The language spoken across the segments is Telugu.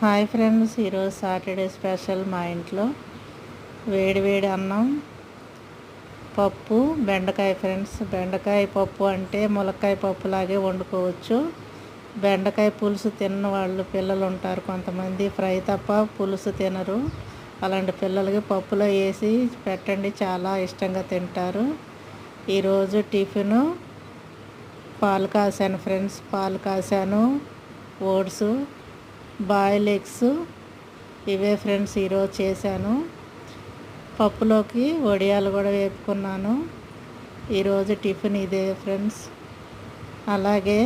హాయ్ ఫ్రెండ్స్, ఈరోజు సాటర్డే స్పెషల్ మా ఇంట్లో వేడి వేడి అన్నం, పప్పు, బెండకాయ. ఫ్రెండ్స్, బెండకాయ పప్పు అంటే ములక్కాయ పప్పులాగే వండుకోవచ్చు. బెండకాయ పులుసు తిన్న వాళ్ళు పిల్లలు ఉంటారు కొంతమంది, ఫ్రై తప్ప పులుసు తినరు. అలాంటి పిల్లలకి పప్పులో వేసి పెట్టండి, చాలా ఇష్టంగా తింటారు. ఈరోజు టిఫిను పాలు కాసాను ఫ్రెండ్స్, పాలు కాసాను, ఓట్స్, బాయిల్ ఎగ్స్, ఇవే ఫ్రెండ్స్ ఈరోజు చేశాను. పప్పులోకి వడియాలు కూడా వేపుకున్నాను. ఈరోజు టిఫిన్ ఇదే ఫ్రెండ్స్. అలాగే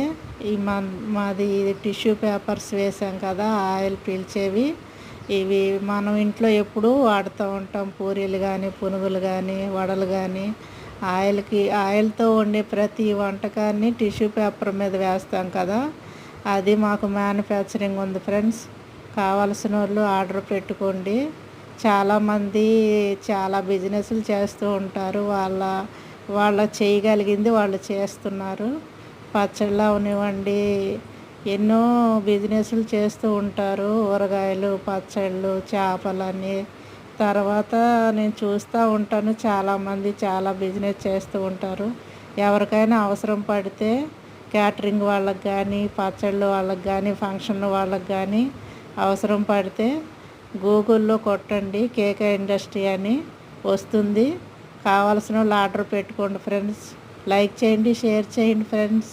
ఈ మాది టిష్యూ పేపర్స్ వేసాం కదా, ఆయిల్ పీల్చేవి. ఇవి మనం ఇంట్లో ఎప్పుడూ వాడుతూ ఉంటాం, పూరీలు కానీ, పునుగులు కానీ, వడలు కానీ. ఆయిల్తో వండే ప్రతి వంటకాన్ని టిష్యూ పేపర్ మీద వేస్తాం కదా, అది మాకు మ్యానుఫ్యాక్చరింగ్ ఉంది ఫ్రెండ్స్. కావాల్సిన వాళ్ళు ఆర్డర్ పెట్టుకోండి. చాలామంది చాలా బిజినెస్లు చేస్తూ ఉంటారు, వాళ్ళ చేయగలిగింది వాళ్ళు చేస్తున్నారు. పచ్చళ్ళు అవనివ్వండి, ఎన్నో బిజినెస్లు చేస్తూ ఉంటారు. ఊరగాయలు, పచ్చళ్ళు, చేపలని. తర్వాత నేను చూస్తూ ఉంటాను, చాలామంది చాలా బిజినెస్ చేస్తూ ఉంటారు. ఎవరికైనా అవసరం పడితే క్యాటరింగ్ వాళ్ళకి కానీ, పచ్చళ్ళు వాళ్ళకి కానీ, ఫంక్షన్ వాళ్ళకి కానీ అవసరం పడితే గూగుల్లో కొట్టండి, కేక ఇండస్ట్రీ అని వస్తుంది. కావాల్సిన వాళ్ళు ఆర్డర్ పెట్టుకోండి ఫ్రెండ్స్. లైక్ చేయండి, షేర్ చేయండి ఫ్రెండ్స్.